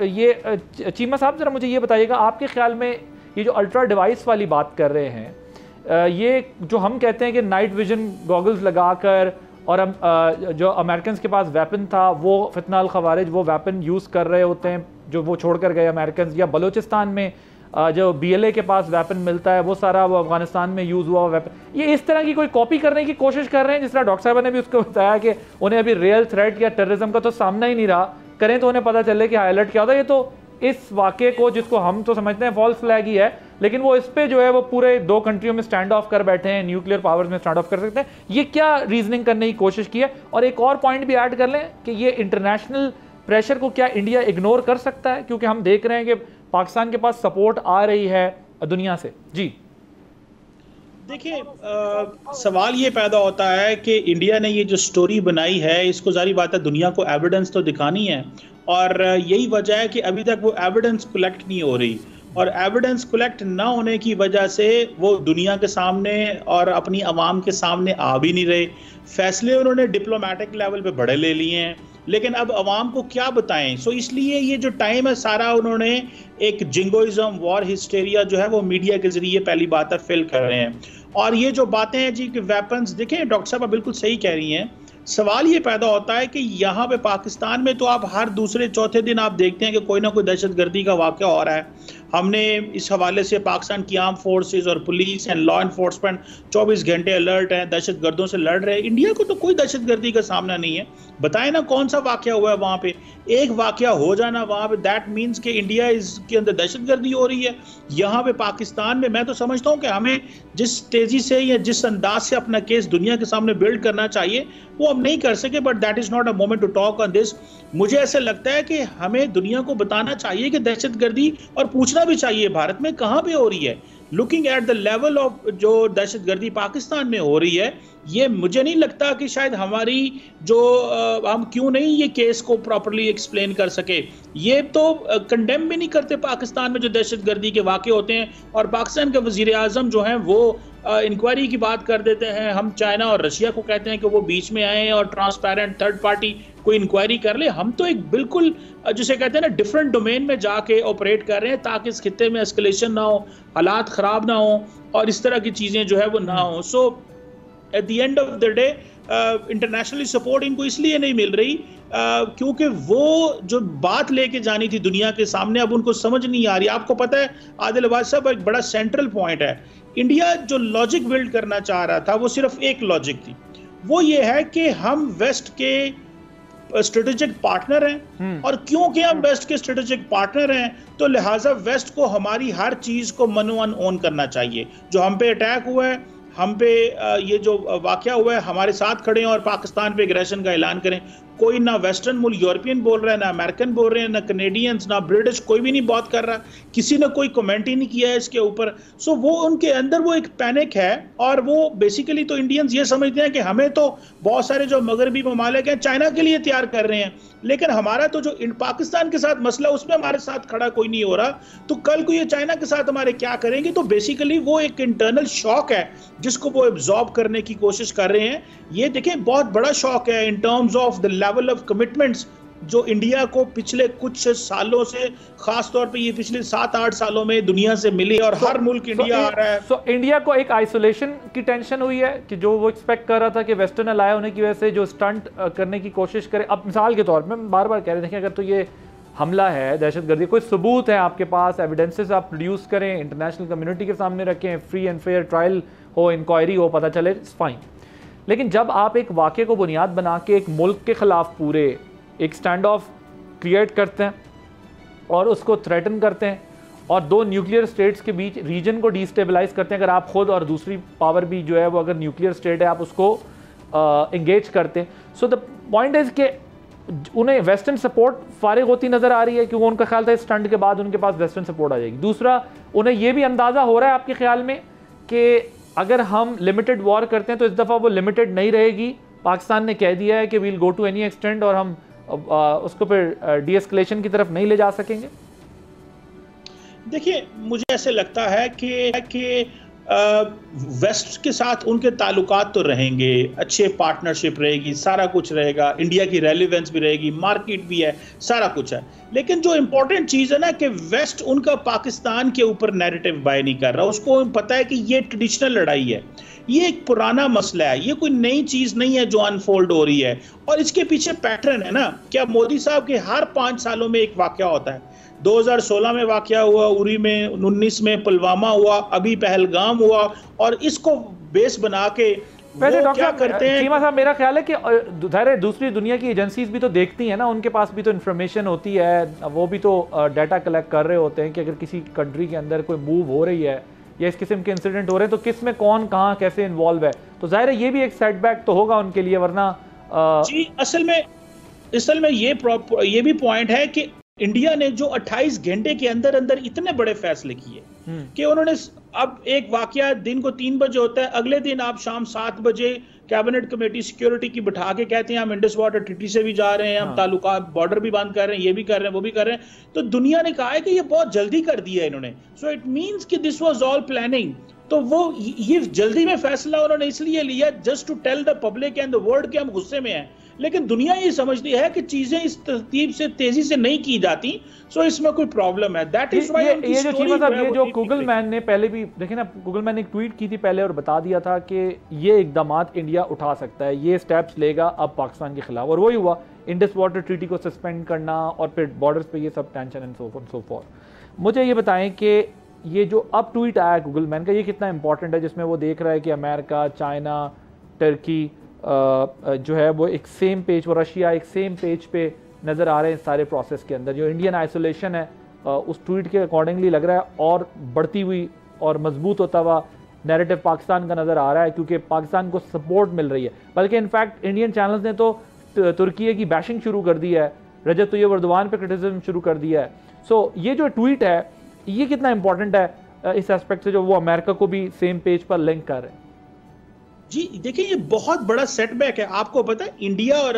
ये चीमा साहब ज़रा मुझे ये बताइएगा, आपके ख्याल में ये जो अल्ट्रा डिवाइस वाली बात कर रहे हैं, ये जो हम कहते हैं कि नाइट विजन गॉगल्स लगाकर, और हम जो अमेरिकन के पास वेपन था वो फितना अल खवारिज वो वेपन यूज़ कर रहे होते हैं जो वो छोड़ कर गए अमेरिकन, या बलूचिस्तान में जो BLA के पास वेपन मिलता है वो सारा वो अफगानिस्तान में यूज़ हुआ वेपन, ये इस तरह की कोई कॉपी करने की कोशिश कर रहे हैं? जिस तरह डॉक्टर साहब ने भी उसको बताया कि उन्हें अभी रियल थ्रेट या टेररिज्म का तो सामना ही नहीं रहा, करें तो उन्हें पता चले कि हाई अलर्ट क्या होता है। ये तो इस वाक़े को, जिसको हम तो समझते हैं फॉल्स फ्लैग ही है, लेकिन वो इस पे जो है वो पूरे 2 कंट्रियों में स्टैंड ऑफ कर बैठे हैं, न्यूक्लियर पावर्स में स्टैंड ऑफ कर सकते हैं। ये क्या रीजनिंग करने की कोशिश की है? और एक और पॉइंट भी ऐड कर लें कि ये इंटरनेशनल प्रेशर को क्या इंडिया इग्नोर कर सकता है, क्योंकि हम देख रहे हैं कि पाकिस्तान के पास सपोर्ट आ रही है दुनिया से। जी देखिए, सवाल ये पैदा होता है कि इंडिया ने ये जो स्टोरी बनाई है, इसको जारी बात है दुनिया को एविडेंस तो दिखानी है, और यही वजह है कि अभी तक वो एविडेंस कलेक्ट नहीं हो रही, और एविडेंस कलेक्ट ना होने की वजह से वो दुनिया के सामने और अपनी आवाम के सामने आ भी नहीं रहे। फैसले उन्होंने डिप्लोमेटिक लेवल पे बड़े ले लिए हैं, लेकिन अब आवाम को क्या बताएं। सो इसलिए ये जो टाइम है सारा उन्होंने एक जिंगोइज्म, वॉर हिस्टेरिया जो है वो मीडिया के जरिए पहली बात है फिल कर रहे हैं। और ये जो बातें हैं जी कि वेपन्स, देखें डॉक्टर साहब बिल्कुल सही कह रही हैं। सवाल ये पैदा होता है कि यहाँ पे पाकिस्तान में तो आप हर दूसरे चौथे दिन आप देखते हैं कि कोई ना कोई दहशतगर्दी का वाक़या हो रहा है। हमने इस हवाले से पाकिस्तान की आर्म फोर्सेस और पुलिस एंड लॉ एनफोर्समेंट 24 घंटे अलर्ट हैं, दहशतगर्दों से लड़ रहे हैं। इंडिया को तो कोई दहशतगर्दी का सामना नहीं है। बताएं ना कौन सा वाक़या हुआ है वहाँ पे? एक वाक़या हो जाना वहाँ पे, दैट मीन्स कि इंडिया के अंदर दहशतगर्दी हो रही है। यहाँ पे पाकिस्तान में मैं तो समझता हूँ कि हमें जिस तेज़ी से या जिस अंदाज से अपना केस दुनिया के सामने बिल्ड करना चाहिए वो हम नहीं कर सके, but that is not a moment to talk on this. मुझे ऐसा लगता है कि हमें दुनिया को बताना चाहिए कि दहशतगर्दी, और पूछना भी चाहिए भारत में कहाँ पे हो रही है। Looking at the level of जो दहशतगर्दी पाकिस्तान में हो रही है, ये मुझे नहीं लगता कि शायद हमारी जो हम क्यों नहीं ये केस को प्रॉपर्ली एक्सप्लेन कर सके। ये तो कंडेम भी नहीं करते पाकिस्तान में जो दहशतगर्दी के वाक़े होते हैं, और पाकिस्तान के वज़ीर आज़म जो हैं वो इंक्वायरी की बात कर देते हैं। हम चाइना और रशिया को कहते हैं कि वो बीच में आए और ट्रांसपेरेंट थर्ड पार्टी कोई इंक्वायरी कर ले। हम तो एक बिल्कुल जिसे कहते हैं ना डिफरेंट डोमेन में जाके ऑपरेट कर रहे हैं ताकि इस खित्ते में एस्केलेशन ना हो, हालात ख़राब ना हो और इस तरह की चीज़ें जो है वो ना हो। So at the end of the day internationally support इनको इसलिए नहीं मिल रही क्योंकि वो जो बात लेके जानी थी दुनिया के सामने अब उनको समझ नहीं आ रही। आपको पता है आदिल अब्बास साहब, एक बड़ा सेंट्रल पॉइंट है, इंडिया जो लॉजिक बिल्ड करना चाह रहा था वो सिर्फ एक लॉजिक थी, वो ये है कि हम वेस्ट के स्ट्रेटेजिक पार्टनर हैं, और क्योंकि हम वेस्ट के स्ट्रेटेजिक पार्टनर हैं तो लिहाजा वेस्ट को हमारी हर चीज को मनो ओन करना चाहिए। जो हम पे अटैक हुआ है, हम पे ये जो वाकया हुआ है, हमारे साथ खड़े हैं और पाकिस्तान पे एग्रेशन का ऐलान करें। कोई ना वेस्टर्न मुल्क यूरोपियन बोल रहा है, ना अमेरिकन बोल रहे हैं, ना कनेडियंस, ना ब्रिटिश, कोई भी नहीं बात कर रहा, किसी ने कोई कमेंट ही नहीं किया है इसके ऊपर। सो वो उनके अंदर वो एक पैनिक है, और वो बेसिकली तो इंडियंस ये समझते हैं कि हमें तो बहुत सारे जो मगरबी ममालिक हैं चाइना के लिए तैयार कर रहे हैं, लेकिन हमारा तो जो पाकिस्तान के साथ मसला उसमें हमारे साथ खड़ा कोई नहीं हो रहा, तो कल को ये चाइना के साथ हमारे क्या करेंगे। तो बेसिकली वो एक इंटरनल शॉक है जिसको वो एब्जॉर्ब करने की कोशिश कर रहे हैं। ये देखें बहुत बड़ा शॉक है in terms of the level of commitments जो इंडिया को पिछले कुछ सालों से, खास तौर पे ये पिछले 7-8 सालों में दुनिया से मिली, और हर मुल्क इंडिया आ रहा है। तो इंडिया को एक आइसोलेशन की टेंशन हुई है कि जो वो एक्सपेक्ट कर रहा था कि वेस्टर्न अलाय होने की वजह से जो स्टंट करने की कोशिश करे। अब मिसाल के तौर पर मैं बार बार कह रहे देखें, अगर तो ये हमला है दहशतगर्दी, कोई सबूत है आपके पास, एविडेंसेस आप प्रोड्यूस करें, इंटरनेशनल कम्युनिटी के सामने रखें, फ्री एंड फेयर ट्रायल हो, इंक्वायरी हो, पता चले, फाइन। लेकिन जब आप एक वाक़े को बुनियाद बना के एक मुल्क के ख़िलाफ़ पूरे एक स्टैंड ऑफ क्रिएट करते हैं और उसको थ्रेटन करते हैं, और 2 न्यूक्लियर स्टेट्स के बीच रीजन को डिस्टेबलाइज करते हैं, अगर आप खुद और दूसरी पावर भी जो है वो अगर न्यूक्लियर स्टेट है आप उसको इंगेज करते हैं। सो द पॉइंट इज़ कि उन्हें वेस्टर्न सपोर्ट फारिग होती नज़र आ रही है, क्योंकि उनका ख्याल था इस स्टंट के बाद उनके पास वेस्टर्न सपोर्ट आ जाएगी। दूसरा, उन्हें यह भी अंदाज़ा हो रहा है आपके ख्याल में कि अगर हम लिमिटेड वॉर करते हैं तो इस दफ़ा वो लिमिटेड नहीं रहेगी। पाकिस्तान ने कह दिया है कि we'll go to any extend, और हम उसको फिर डीएस्केलेशन की तरफ नहीं ले जा सकेंगे। देखिए मुझे ऐसे लगता है कि वेस्ट के साथ उनके ताल्लुकात तो रहेंगे, अच्छे पार्टनरशिप रहेगी, सारा कुछ रहेगा, इंडिया की रेलिवेंस भी रहेगी, मार्केट भी है, सारा कुछ है। लेकिन जो इंपॉर्टेंट चीज़ है ना कि वेस्ट उनका पाकिस्तान के ऊपर नैरेटिव बाय नहीं कर रहा। उसको पता है कि ये ट्रेडिशनल लड़ाई है, ये एक पुराना मसला है, ये कोई नई चीज़ नहीं है जो अनफोल्ड हो रही है। और इसके पीछे पैटर्न है ना, क्या मोदी साहब के हर 5 सालों में एक वाकया होता है। 2016 में वाकया हुआ उरी में, 19 में पुलवामा हुआ, अभी पहलगाम हुआ, और इसको बेस बना के वो क्या करते हैं। चीमा साहब, मेरा ख्याल है कि दूसरी दुनिया की एजेंसीज भी तो देखती हैं ना, उनके पास भी तो इन्फॉर्मेशन होती है, वो भी तो डाटा कलेक्ट कर रहे होते हैं कि अगर किसी कंट्री के अंदर कोई मूव हो रही है या इस किस्म के इंसिडेंट हो रहे हैं तो किस में कौन कहाँ कैसे इन्वॉल्व है। तो जाहिर है ये भी एक सेटबैक तो होगा उनके लिए, वरना जी असल में ये भी पॉइंट है कि इंडिया ने जो 28 घंटे के अंदर अंदर इतने बड़े फैसले किए कि उन्होंने अब एक वाकया दिन को 3 बजे होता है, अगले दिन आप शाम 7 बजे कैबिनेट कमेटी सिक्योरिटी की बिठा के कहते हैं हम इंडस वाटर ट्रीटी से भी जा रहे हैं, हम ताल्लुका बॉर्डर भी बंद कर रहे हैं, ये भी कर रहे हैं, वो भी कर रहे हैं। तो दुनिया ने कहा है कि ये बहुत जल्दी कर दिया इन्होंने। सो इट मींस कि दिस वाज ऑल प्लानिंग। तो वो ये जल्दी में फैसला उन्होंने इसलिए लिया just to tell the public and the world कि हम गुस्से में हैं। लेकिन दुनिया ये समझती है कि चीजें इस तरतीब से तेजी से नहीं की जाती, सो इसमें कोई प्रॉब्लम है। दैट इज व्हाई ये जो चीमा साहब, ये जो गूगल मैन ने पहले भी देखे ना, गूगल मैन ने एक ट्वीट की थी पहले और बता दिया था कि ये इकदामात इंडिया उठा सकता है, ये स्टेप्स लेगा अब पाकिस्तान के खिलाफ, और वही हुआ। इंडस वाटर ट्रीटी को सस्पेंड करना और फिर बॉर्डर्स पे ये सब टेंशन एंड सो फॉर। मुझे ये बताएं कि ये जो अब ट्वीट आया गूगल मैन का, ये कितना इंपॉर्टेंट है, जिसमें वो देख रहा है कि अमेरिका, चाइना, टर्की जो है वो एक सेम पेज, वो रशिया एक सेम पेज पे नज़र आ रहे हैं सारे प्रोसेस के अंदर। जो इंडियन आइसोलेशन है उस ट्वीट के अकॉर्डिंगली लग रहा है और बढ़ती हुई और मजबूत होता हुआ नैरेटिव पाकिस्तान का नज़र आ रहा है, क्योंकि पाकिस्तान को सपोर्ट मिल रही है। बल्कि इनफैक्ट इंडियन चैनल्स ने तो तुर्की की बैशिंग शुरू कर दी है, रजब तैयब एर्दोगान पे क्रिटिसिज्म शुरू कर दिया है। सो ये जो ट्वीट है ये कितना इंपॉर्टेंट है इस एस्पेक्ट से, जो वो अमेरिका को भी सेम पेज पर लिंक कर रहे हैं। जी देखिए, ये बहुत बड़ा सेटबैक है। आपको पता है इंडिया और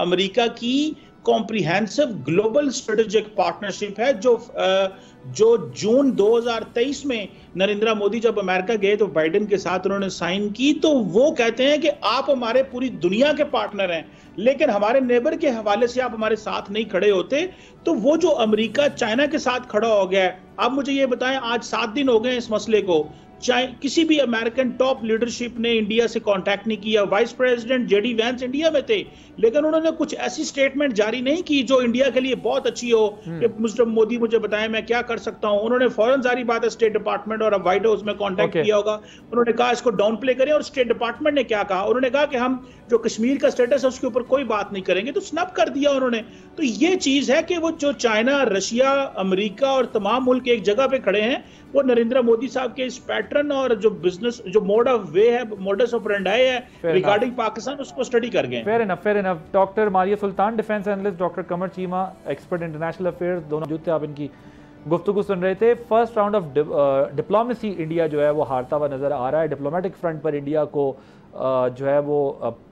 अमेरिका की कॉम्प्रिहेंसिव ग्लोबल स्ट्रेटेजिक पार्टनरशिप है जो जून 2023 में नरेंद्र मोदी जब अमेरिका गए तो बाइडेन के साथ उन्होंने साइन की। तो वो कहते हैं कि आप हमारे पूरी दुनिया के पार्टनर हैं, लेकिन हमारे नेबर के हवाले से आप हमारे साथ नहीं खड़े होते। तो वो जो अमेरिका चाइना के साथ खड़ा हो गया है, आप मुझे ये बताएं, आज 7 दिन हो गए इस मसले को, किसी भी अमेरिकन टॉप लीडरशिप ने इंडिया से कांटेक्ट नहीं किया। Vice president JD Vance India में थे, लेकिन उन्होंने कुछ ऐसी स्टेटमेंट जारी नहीं की जो इंडिया के लिए बहुत अच्छी हो कि मिस्टर मोदी मुझे बताएं मैं क्या कर सकता हूं। उन्होंने फौरन जारी बात है स्टेट डिपार्टमेंट और व्हाइट हाउस में कांटेक्ट किया होगा, उन्होंने कहा इसको डाउन प्ले करें। और स्टेट डिपार्टमेंट ने क्या कहा, उन्होंने कहा कि हम जो कश्मीर का स्टेटस है उसके ऊपर कोई बात नहीं करेंगे, तो स्नब कर दिया उन्होंने। तो ये चीज है कि वो जो चाइना, रशिया, अमेरिका और तमाम मुल्क एक जगह पे खड़े हैं, वो नरेंद्र मोदी साहब के इस पैटर्न और जो बिजनेस, जो मोड ऑफ वे है, मोडस ऑपरेंडाई है रिगार्डिंग पाकिस्तान, उसको स्टडी कर गए। Fair enough. डॉक्टर मारिया सुल्तान, डिफेंस एनालिस्ट, डॉक्टर कमर चीमा, एक्सपर्ट इंटरनेशनल अफेयर्स, दोनों जुते आप इनकी गुफ्तगू सुन रहे थे। First round of diplomacy India जो है वो हारता हुआ नजर आ रहा है। डिप्लोमेटिक फ्रंट पर इंडिया को जो है वो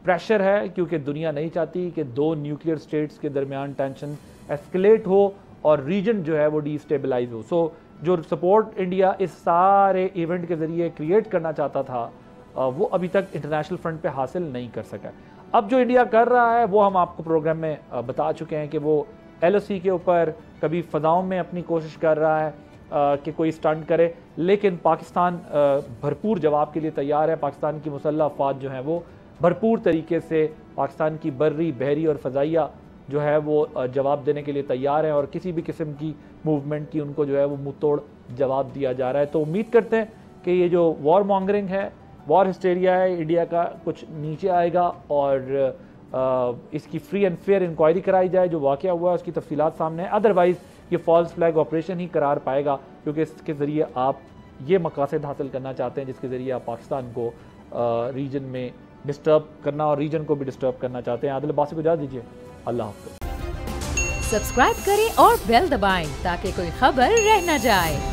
प्रेशर है, क्योंकि दुनिया नहीं चाहती कि 2 न्यूक्लियर स्टेट्स के दरमियान टेंशन एस्केलेट हो और रीजन जो है वो डिस्टेबलाइज हो। सो जो सपोर्ट इंडिया इस सारे इवेंट के ज़रिए क्रिएट करना चाहता था वो अभी तक इंटरनेशनल फ्रंट पे हासिल नहीं कर सका। अब जो इंडिया कर रहा है वो हम आपको प्रोग्राम में बता चुके हैं कि वो LOC के ऊपर कभी फ़ज़ाओं में अपनी कोशिश कर रहा है कि कोई स्टंट करे, लेकिन पाकिस्तान भरपूर जवाब के लिए तैयार है। पाकिस्तान की मुसल्लह अफ़वाज जो हैं वो भरपूर तरीके से पाकिस्तान की बर्री, बहरी और फ़ज़ाइया जो है वो जवाब देने के लिए तैयार है, और किसी भी किस्म की मूवमेंट की उनको जो है वो मुँह तोड़ जवाब दिया जा रहा है। तो उम्मीद करते हैं कि ये जो वॉर मॉन्गरिंग है, वॉर हिस्टेरिया है इंडिया का, कुछ नीचे आएगा और इसकी फ्री एंड फेयर इंक्वायरी कराई जाए। जो वाक़या हुआ है उसकी तफसीलात सामने है। अदरवाइज़ ये फॉल्स फ्लैग ऑपरेशन ही करार पाएगा, क्योंकि इसके ज़रिए आप ये मकासद हासिल करना चाहते हैं जिसके ज़रिए आप पाकिस्तान को रीजन में डिस्टर्ब करना और रीजन को भी डिस्टर्ब करना चाहते हैं। आदिल अब्बासी को इजाज़त दीजिए, अल्लाह हाफ़िज़। सब्सक्राइब करें और बेल दबाएं ताकि कोई खबर रह न जाए।